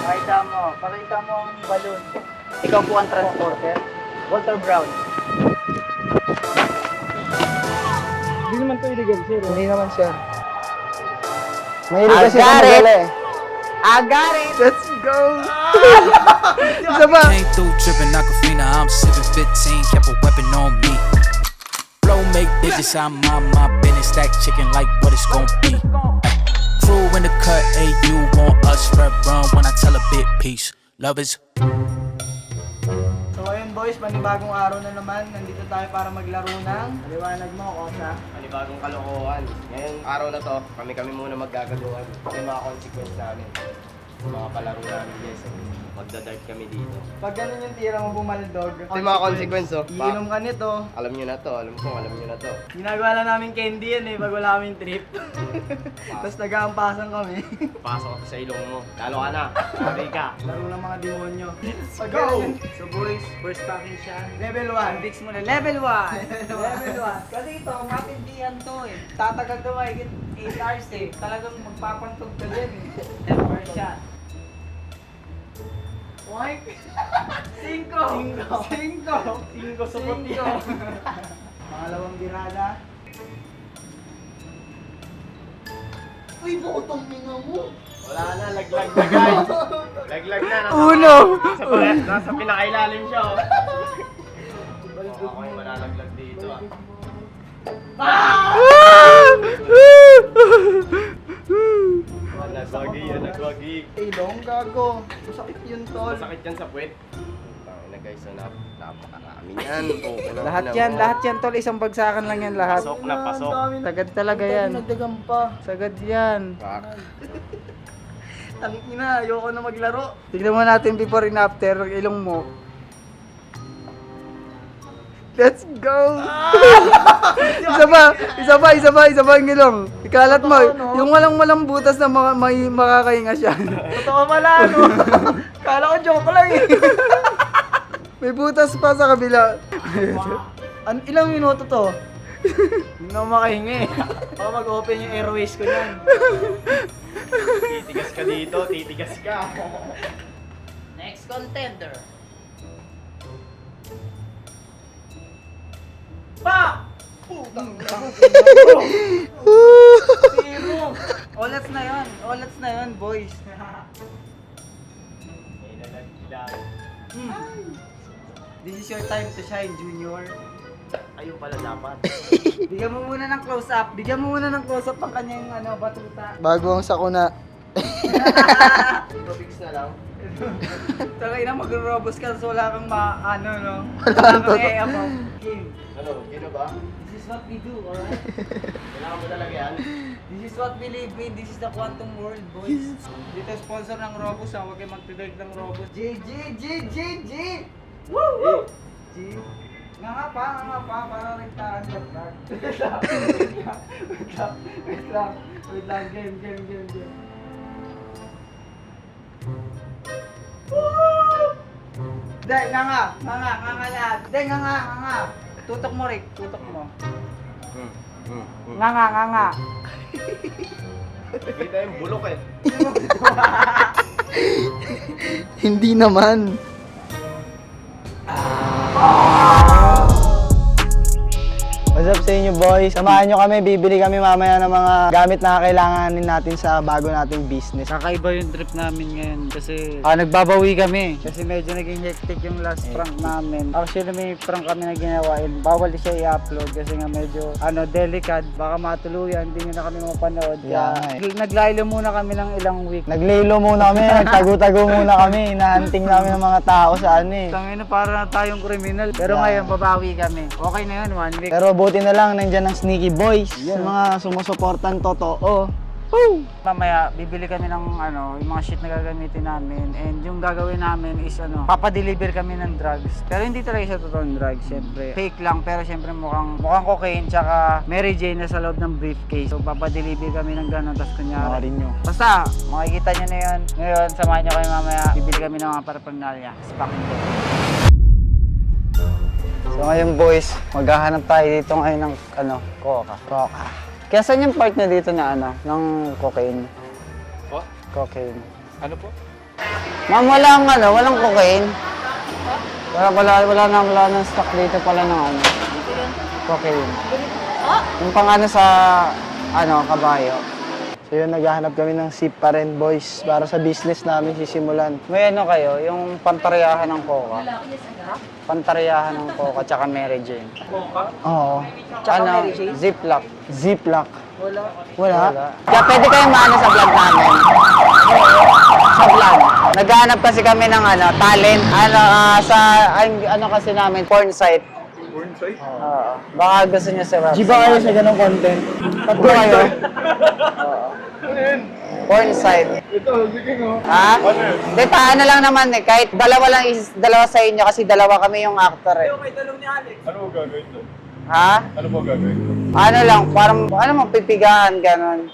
Pakita mo ang balloon. Ikaw po ang transporter. Walter Brown. Hindi naman to illegal, sir. Hindi naman, sir. Mahilig kasi I got kami it. dala eh. I got it! Let's go! Isa pa! Came through dripping Aquafina, I'm sipping 15, kept a weapon on me. Flow make digits, I'm on my business, stack chicken like what it's gon' be. Crew in the cut, hey, you want us, red run when I tell a bit peace. Love is. So ayun boys, panibagong araw na naman. Nandito tayo para maglaro ng liwanag mo, Kosa. Panibagong kalokohan. Ngayong araw na to, kami muna maggagaluhan. May mga consequence namin. Mga palaro namin, yes. Magdadart kami dito. Pag ganun yung tira mo bumaldog, Ito yung mga consequence, oh. iinom ka nito. Alam nyo na to, alam nyo na to. Ginagawa lang namin candy yan eh, pag wala kaming trip. Tapos nag-aampasan kami. Pasok ako sa ilong mo. Talo ka na. Sabi ka. Laro ng mga demonyo. Let's Pag go! ganun, So boys, first packing siya. level 1. Fix mo na. Level 1! Level 1. Kasi ito, matindihan to eh. Tatagal to mahigit 8 hours eh. Talagang magpapantog ka dyan eh. Temper shot. White? 5! 5 sa puti. Pangalawang birada. Uy, botong minga mo. Wala na, laglag na guys. Laglag na. Uno! Nasa pinakailalim siya, oh. Ako yung malalaglag dito, ah. Nagwagi. Ilong, gago. Masakit yun, tol. Masakit yan sa puwet. Tangin na guys, so napakarami yan. Lahat yan tol, isang bagsakan lang yan lahat. Pasok na, pasok. Sagad talaga yan. Nagdagan pa. Sagad yan. Fuck. Tangina, ayoko na maglaro. Tignan mo natin before and after, ilong mo. Let's go! isa pa yung ilong. Ikalat mo, yung walang butas na may makakahinga siya. Totoo pala, no? Kala ko joke lang eh. May butas pa sa kabila. Ilang minuto to? Hindi na ako makahinga eh. Baka mag-open yung airways ko yan. Titigas ka dito, titigas ka. Next contender. Pa! Zero! Olats na yun, boys. This is your time to shine, Junior. Ayun pala dapat. Bigyan mo muna ng close-up. Ang kanyang batuta. Bago ang sakuna. Fix na lang. Tagay na mag-robos ka so wala kang no? Wala kang Game. Ano, gino ba? This is what we do, alright? Kailangan mo talaga yan. This is what we live in. This is the quantum world, boys. Dito sponsor ng Robos, ha? Huwag kayo mag-trade ng Robos. G! Woo! G! Nga pa, para rektaan yung vlog. Wait lang, game. Dahil, nga lahat. Dahil, nga. Tutok mo, Rick. Tutok mo. Nga. Kita yung bulok eh. Hindi naman. What's up sa inyo boys? Samahan nyo kami, bibili kami mamaya ng mga gamit na kailanganin natin sa bago nating business. Kakaiba yung trip namin ngayon kasi nagbabawi kami kasi medyo naging hectic yung last prank namin. Actually may prank kami na ginawa bawal siya i-upload kasi nga medyo delicate, baka matuluyan, hindi nyo na kami mapanood. Naglaylo muna kami ng ilang week. Naglilo muna kami, nagtago-tago muna kami, hinahunting namin ng mga tao sa Tangina para na tayong kriminal. Pero ngayon babawi kami. Okay na yun, 1 week. Pero buti na lang, nandyan ang Sneaky Boys. Yung mga sumusuportan totoo. Woo! Mamaya, bibili kami ng yung mga shit na gagamitin namin. And yung gagawin namin is papadeliver kami ng drugs. Pero hindi talaga siya totoong drugs, syempre. Fake lang, pero syempre mukhang cocaine, tsaka Mary Jane na sa loob ng briefcase. So, papadeliver kami ng gano'n, tapos kunyari. Basta, makikita nyo na yun. Ngayon, samahan nyo kayo mamaya. Bibili kami ng mga paraphernalia. Spacking ko. So ngayon boys, maghahanap tayo dito ngayon ng coca. Kaya saan yung part niya dito na ng cocaine? Po? Cocaine. Ano po? Ma'am, walang cocaine. Wala nang stock dito pala ng ano. Cocaine. Yung pang ano sa, kabayo. So yun, naghahanap kami ng sip pa rin, boys, para sa business namin sisimulan. May ano kayo, yung pantaryahan ng coca. Pantaryahan ng coca, tsaka Mary Jane. Oo. Ano, Ziploc. Ziploc. Wala? Kaya pwede kayong maano sa vlog namin. Sa vlog. Naghahanap kasi kami ng talent. Ano kasi namin, porn site. Porn site? Oo. Baka gusto niyo sa website. Di ba kayo sa ganong content? Tatlo kayo? Oo. Porn site. Ito, sige nga. Ha? Hindi, paano lang naman eh. Kahit dalawa sa inyo kasi dalawa kami yung actor eh. Ano mo gagawin to? Ha? Ano mo gagawin to? Ano lang, parang, pipigahan, ganon.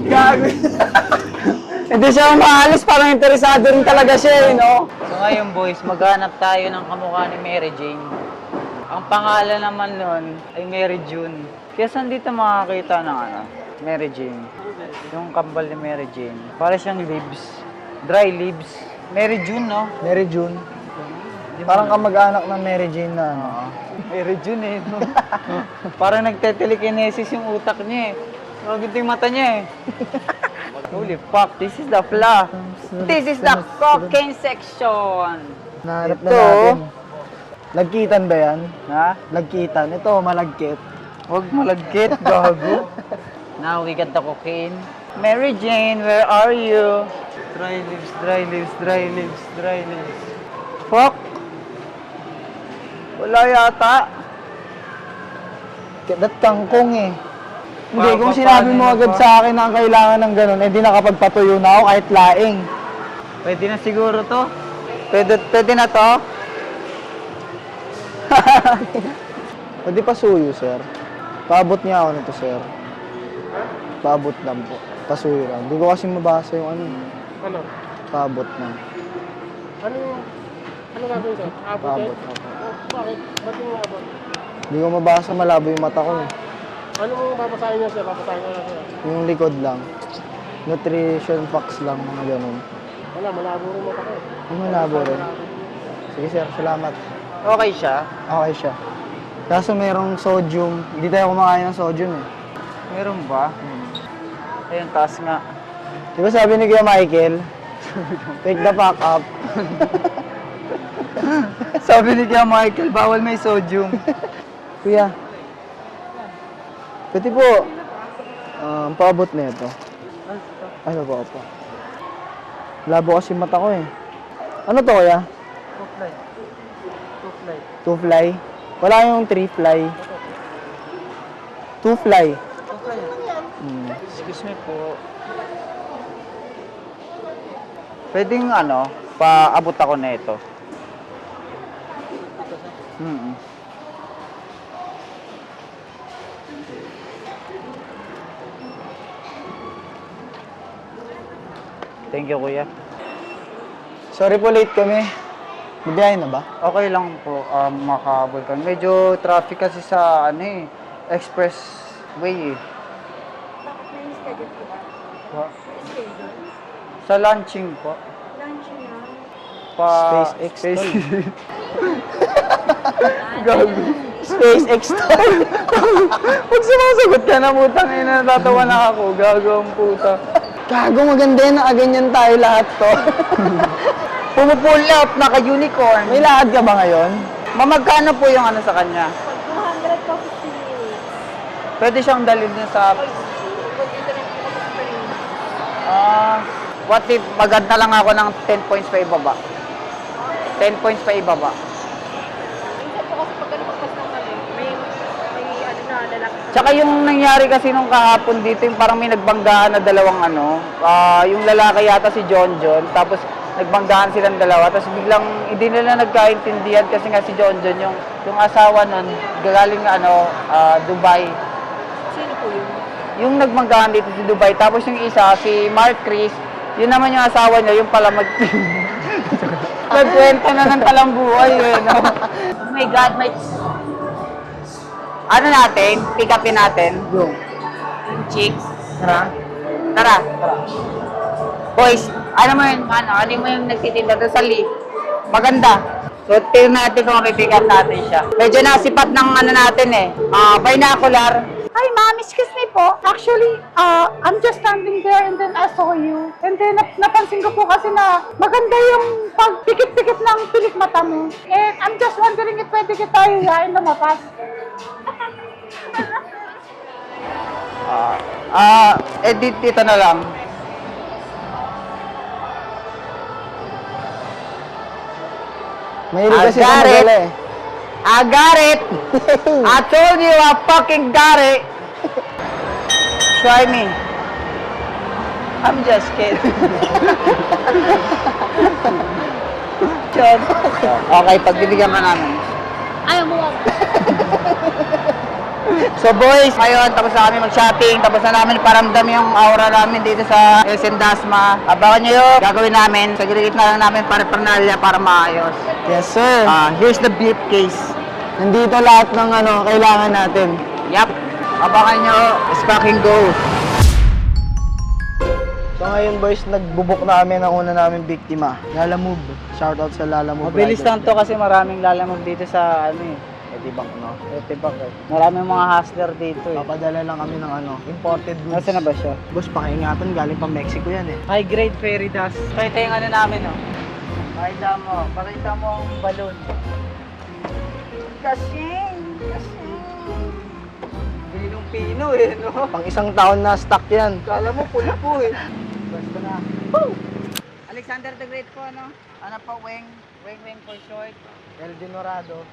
Gago. Hindi siya umaalis, parang interesado rin talaga siya, no? So ngayon boys, maghanap tayo ng kamukha ni Mary Jane. Ang pangalan naman nun ay Mary June. Kaya saan dito makakita ng Mary Jane? Yung kambal ni Mary Jane. Para siyang leaves. Dry leaves. Mary June, no? Mary June. Parang kamag-anak ng Mary Jane na ano. Mary June eh. No? Parang nagte-telekinesis yung utak niya eh. Magunti yung mata niya eh. Holy fuck, this is the flaw. This is the cocaine section. Nahanap na Ito. natin. Lagkitan ba yan? Ha? Lagkitan. Ito, malagkit. Huwag malagkit, gago. Now we got the cocaine. Mary Jane, where are you? Dry leaves, dry leaves, dry leaves, dry leaves. Fuck! Wala yata. Dat kangkong eh. Hindi, Pa- kung pa- sinabi paano mo yun agad pa? sa akin na ang kailangan ng ganun, eh di nakapagpatuyo na ako kahit laing. Pwede na siguro to. Pwede na to. Pwede pasuyo, sir. Paabot niya ako nito, sir. Paabot lang po. Pasuyo lang. Hindi ko kasi mabasa yung ano. Ano? Paabot lang. Ano gagawin sir? Abot Paabot. eh? Opo. Bakit? Ba't yung abot? Hindi ko mabasa, malabo yung mata ko eh. Ano mo babasahin niya sir? Babasahin ko lang sir. Yung likod lang. Nutrition facts lang, mga ganun. Wala, malabo rin mo pa kayo. Yung malabo rin. Sige, sir. Salamat. Okay siya. Okay siya. Kaso merong sodium. Hindi tayo kumakain ng sodium eh. Meron ba? Ayun, taas nga. Di ba sabi ni Kuya Michael? Take the fuck up. Sabi ni Kuya Michael, bawal may sodium. Kuya. Pwede po. Paabot na ito. Ano po, opo. Labo kasi mata ko eh. Ano to, kuya? Two fly. Wala yung three fly. Two fly. Excuse me po. Pwedeng paabot ako na ito. Thank you, kuya. Sorry po, late kami. Bibiyahin na ba? Okay lang po, makahabol ka. Medyo traffic kasi sa expressway eh. Bakit may schedule po ba? Pa- Schedule? Sa launching po. Lunch na. SpaceX Gago. SpaceX tol. Pag sumasagot ka na, putang ina, natatawa na ako. Gago ang puta. Gago, maganda yun. Nakaganyan tayo lahat to. Pumupull up, naka-unicorn. May lakad ka ba ngayon? Mamagkano po yung sa kanya? 200 po 15 minutes. Pwede siyang dalhin niya sa... Mag-internet po ako sa Paris. What if maganda lang ako ng 10 points pa ibaba? 10 points pa ibaba. Minsan po kasi pag nalagpas ng kami, may na lalaki. Tsaka yung nangyari kasi nung kahapon dito, yung parang may nagbanggaan na dalawang yung lalaki yata si John, tapos nagbanggaan silang dalawa, tapos biglang hindi nila nagkaintindihan kasi nga si John, yung asawa nun, gagaling Dubai. Sino po yun? Yung nagbanggaan dito si Dubai, tapos yung isa, si Mark Chris, yun naman yung asawa niya, yung pala nagkwenta na ng talambuhay eh, no? Oh my God, may... Ano natin? Pick upin natin? Yung. Chicks? Tara. Tara. Boys, ano mo yun? Ano mo yung nagtitinda doon sa Lee? Maganda. So, tingnan natin kung mapipick up natin siya. Medyo nasipat ng ano natin eh. Binocular. Hi ma'am, excuse me po. Actually, I'm just standing there and then I saw you. And then napansin ko po kasi na maganda yung pagpikit-pikit ng pilik mata mo. And I'm just wondering if pwede kita hihain lumapas. Edit dito na lang. Mahilig kasi got sa it. magala eh. I got it! I told you I fucking got it! Try me. I'm just kidding. John. Okay, pagbibigyan ka namin. Ayaw mo ako. So boys, ngayon tapos na kami mag-shopping, tapos na namin paramdam yung aura namin dito sa SM Dasma. Abangan nyo yun, gagawin namin. Sa gilid na lang namin para parnalya para maayos. Yes, sir. Here's the briefcase. Nandito lahat ng kailangan natin. Yup. Abangan nyo, let's fucking go. So ngayon boys, nagbubuk na kami ng una namin biktima. Lala Move. Shoutout sa Lala Move. Mabilis lang to kasi maraming lalamog dito sa Etibak, no? Etibak eh. Maraming mga hustler dito eh. Papadala lang kami ng imported goods. Nasaan na ba siya? Boss, pakiingatan, galing pa Mexico yan eh. High grade fairy dust. Ito yung ano namin oh. Pakita mo ang balon. Kasing. Pinong-pino eh, no? Pang isang taon na stock yan. Kala mo pulpo eh. Basta na. Woo! Alexander the Great po, ano? Ano pa, Weng for short. El Dinorado.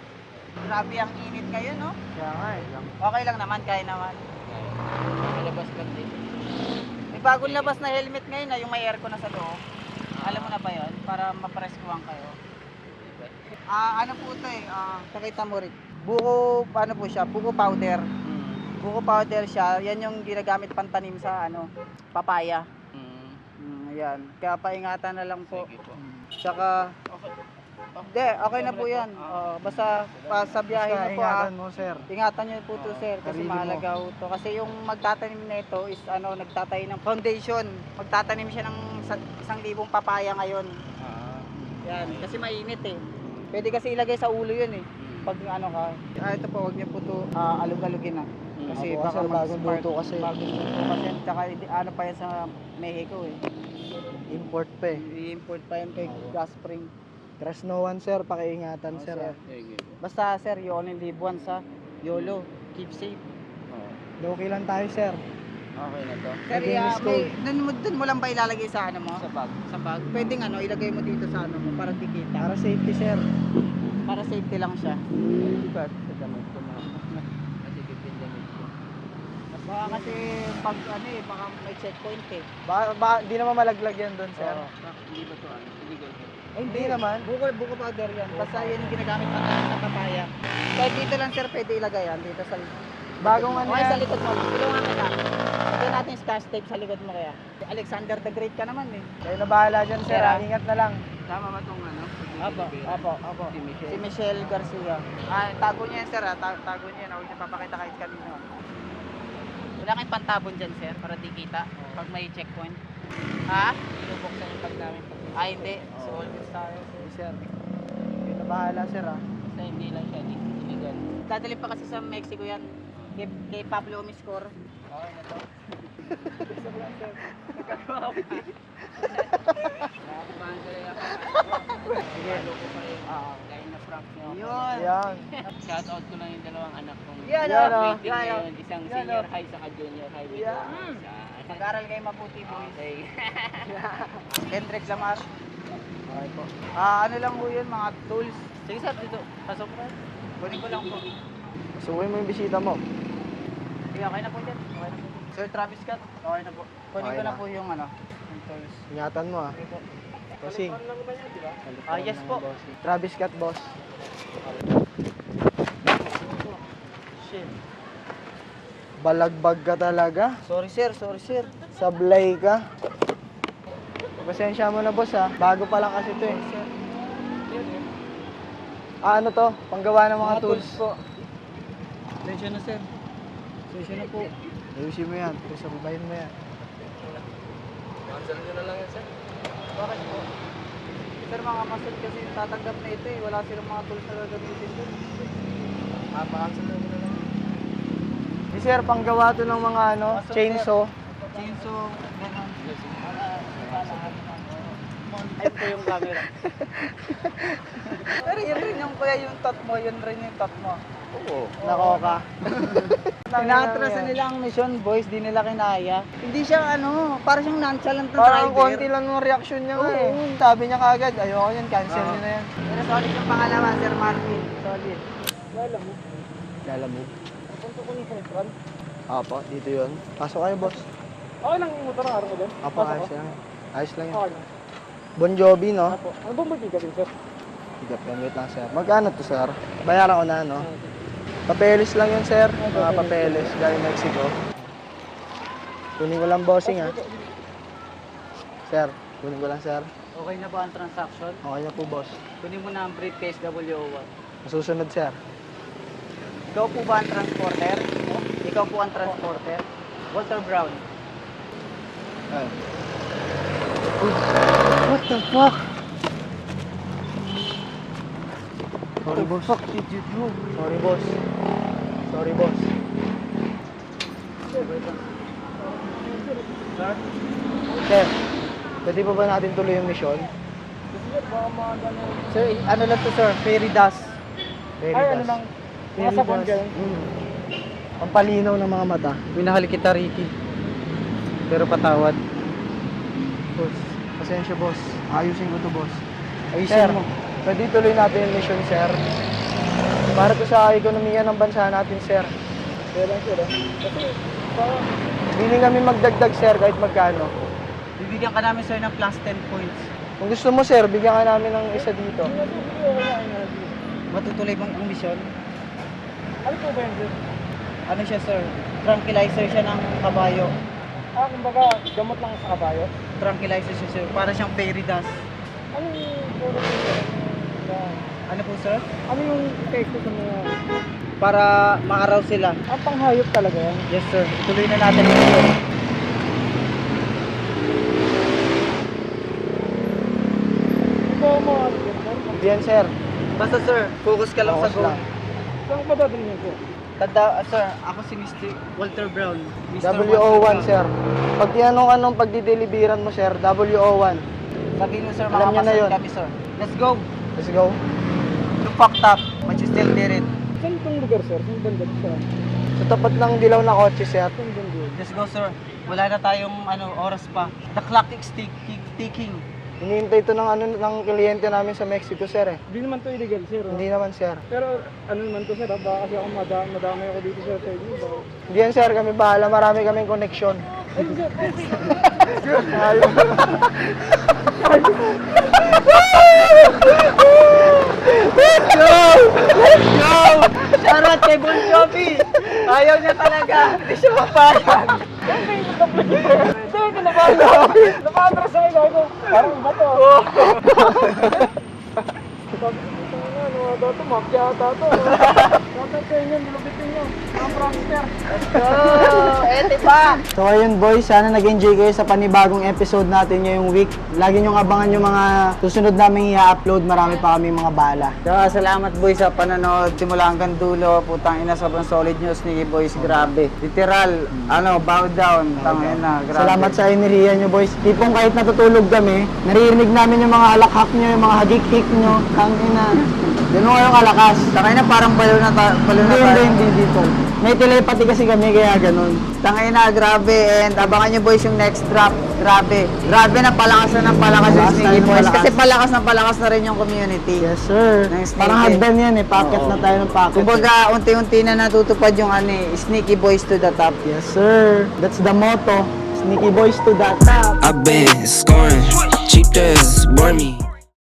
Grabe ang init ngayon, no? Kaya nga eh. Okay lang naman, kaya naman. Malabas lang din. May bagong labas na helmet ngayon na yung may aircon na sa loob. Alam mo na ba yun? Para mapreskuhan kayo. Ano po ito eh, pakita mo rin. Buko, ano po siya, buko powder. Buko powder siya, yan yung ginagamit pantanim sa papaya. Ayan, kaya paingatan na lang po. Tsaka, hindi, okay na po yan. Basta sa biyahe na po Ingatan mo, sir. ingatan nyo po to sir kasi sarili mo. mahalaga po to. Kasi yung magtatanim na ito is nagtatayo ng foundation. Magtatanim siya ng 1,000 papaya ngayon. Yan, kasi mainit eh. Pwede kasi ilagay sa ulo yun eh. Pag ka. Ito po, huwag niyo po to alug-alugin na. Kasi Ako, baka sir, bagong mag-spark. luto kasi. Bagong luto kasi. Tsaka pa yan sa Mexico eh. Import pa eh. I-import pa yan kay Gaspring. Trust no one, sir. Pakiingatan, sir. Sir. Basta sir, you only live once ha. YOLO. Keep safe. Okay lang tayo, sir. Okay na to. Sir, Against code. dun mo lang ba ilalagay sa mo? Sa bag. Sa bag. Pwedeng ilagay mo dito sa mo para dikita. Para safety, sir. Para safety lang siya. Diba? Sa damit ko na. Baka kasi pag baka may checkpoint eh. Di naman malaglag yan doon, sir. Hindi ba to illegal? Hindi naman. Buko powder yan. Basta yan yung ginagamit natin sa papaya. Kahit dito lang sir, pwede ilagay yan. Dito sa Bagong ano okay, yan. sa likod mo. Tulungan kita. Lagyan natin yung scotch tape sa likod mo kaya. Alexander the Great ka naman eh. Kayo na bahala dyan, sir. Sir, ah. Ingat na lang. Tama ba itong Apo. Si Michelle Garcia. Tago niya yan sir tago niya yan. Huwag niya papakita kahit kanino. Wala kayong pantabon dyan sir para di kita pag may checkpoint. Ha? Binubuksan yung pag namin. Hindi. So always tayo sir. Kayo na bahala, sir, ah. Basta hindi lang siya illegal. Dadali pa kasi sa Mexico yan. Kay Pablo Omiscor. Okay na to. Nagkagawa ko din. Nakakubahan tuloy ako. Sige. Loko pa rin. Dahil na prank niyo ako. Yun. Ayan. Shoutout ko lang yung dalawang anak kong Yan, graduating yan, ngayon. Isang yan, senior high saka junior high. with Yeah. sa Mag-aral kayo mabuti boys. okay. Kendrick Lamar. Okay po. Ano lang po yun, mga tools. Sige sir, dito. Pasok po. Kunin ko lang po. Sukuin mo yung bisita mo. Sige, okay na po dyan. Okay na po. Sir Travis Scott, okay na po. Kunin Okay ko na na. po yung yung tools. Ingatan mo, ah. Okay po. Kasi. Yes po. Travis Scott, boss. Shit. Balagbag ka talaga. Sorry sir. Sablay ka. Pasensya mo na, boss, ah. Bago pa lang kasi ito, eh. Ano to? Panggawa ng mga tools. po. Attention na sir. Attention na po. Ayusin mo yan. Resolbahin mo yan. Cancel nyo na lang yan, sir. Bakit po? Sir, mga masod kasi tatanggap na ito eh. Wala silang mga tools na gagamitin doon. Pa-cancel na nyo na lang. Di sir, panggawa to ng mga ano, Masod, chainsaw. Chainsaw, gano'n. Ayun po yung camera. Pero yun rin yung kuya yung tot mo, yun rin yung tot mo. Oo. Nakoka. Inatrasan nila ang mission, boys, di nila kinaya. Hindi siya ano, parang siyang nonchalant na Parang driver. konti lang yung reaction niya nga eh. Sabi niya kagad, ayoko yan, cancel niyo na yan. Pero solid yung pangalawa, Sir Marvin. Solid. Lalamove. Punto ko ni Central. Apo, dito yun. Pasok kayo, boss. Okay lang yung motor ng araw mo doon? Apo, ayos lang. Ayos lang yun. Okay lang. Bon Jovi, no? Apo. Ano bang magiging sir? Higap yan, wait lang, sir. Magkano to, sir? Bayaran ko na, no? Papeles lang yun, sir. Mga papeles, galing Mexico. Kunin ko lang bossing, ha? Sir, kunin ko lang, sir. Okay na ba ang transaction? Okay na po, boss. Kunin mo na ang briefcase W01. Masusunod, sir. Ikaw po ba ang transporter? Ikaw po ang transporter? Walter Brown. Ayun. What the fuck? Sorry, boss. What did you do? Sorry, boss. Sorry, boss. Sir, pwede pa ba natin tuloy yung mission? Sir, ano lang to, sir? Fairy dust. Very Ay, fast. ano lang. Very Mga sabon fast. ganun. Pampalinaw ng mga mata. Minahal kita, Ricky. Pero patawad. Boss, pasensya, boss. Ayusin ko to, boss. Ayusin Sir, mo. pwede tuloy natin yung mission, sir. Para to sa ekonomiya ng bansa natin, sir. Kaya lang sir. Kasi, Hindi kami magdagdag, sir, kahit magkano. Bibigyan ka namin, sir, ng plus 10 points. Kung gusto mo, sir, bigyan ka namin ng isa dito. Matutuloy bang ang mission? ano po ba yun sir? Ano siya, sir? Tranquilizer siya ng kabayo. Kumbaga, gamot lang sa kabayo. Tranquilizer siya, sir. Para siyang fairy dust. Ano yung puro po sir? Ano po, sir? Ano yung epekto sa mga... Para maaraw sila. Ang panghayop talaga yan. Yes, sir. Ituloy na natin ito. Ito mo, ano yun sir? Yan, sir. Basta, sir, focus ka lang sa Focus goal. lang. Saan ko madadali yun sir? Sir, ako si Mr. Walter Brown. Mr. Walter WO1, Brown. sir. Pag tinanong anong pagdideliveran mo, sir, WO1. Sabihin mo, sir, Alam niya na makapasal yun. kami, sir. Let's go. Let's go. You fucked up, but you still did it. Saan itong lugar sir? Saan banda sir? Sa tapat ng dilaw na kotse, sir. Saan banda? Let's go, sir. Wala na tayong oras pa. The clock is ticking. Hinihintay ito ng kliyente namin sa Mexico, sir, eh. Hindi naman to illegal sir. Hindi naman, sir. Pero ano naman to sir? Baka kasi ako madamay ako dito sir sa inyo. Baka... Hindi yan, sir. Kami bahala. Marami kaming connection. Ayun sir, okay. Shoutout kay Bon Jovi! Ayaw niya talaga. Hindi siya mapayag. Hindi, kinabahan ako. Napatras ako ikaw. Parang bato. Sabi ko dito nga, ano ata ito, mafia ata ito. Dapat sa inyo, nilubitin nyo. Mga prankster. Ete pa! So ayun boys, sana nag-enjoy kayo sa panibagong episode natin ngayong week. Lagi nyo abangan yung mga susunod naming i-upload. Marami pa kami mga bala. Kaya salamat boys sa panonood. Simula hanggang dulo. Putang ina, sobrang solid nyo, Sneaky Boys. Grabe. Literal, bow down. Tangin na, grabe. Salamat sa enerhiya nyo boys. Tipong kahit natutulog kami, naririnig namin yung mga alakhak nyo, yung mga hagik-hik nyo. Tangina. Yan mo kayong alakas. Tangin na, parang balo na tayo. Hindi dito. May telepathy kasi kami kaya ganun. Tangin na, grabe. And abangan nyo boys yung next drop. Grabe. Grabe na palakas na ng palakas yung Palakas Sneaky tayo ng Boys. palakas. Kasi palakas na rin yung community. Yes sir. Ng Sneaky. Parang hagdan yan eh. Packet na tayo ng packet. Kumbaga, unti-unti na natutupad yung Sneaky Boys to the top. Yes sir. That's the motto. Sneaky boys to the top. I've been scoring cheap, just bore me.